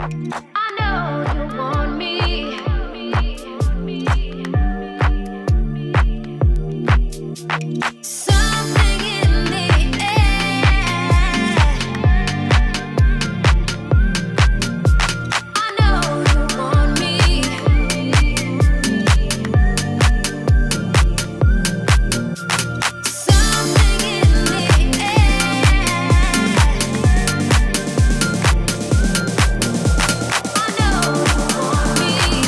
I know you want me. Something in the air. I know you want me. Something in the air. I know you want me.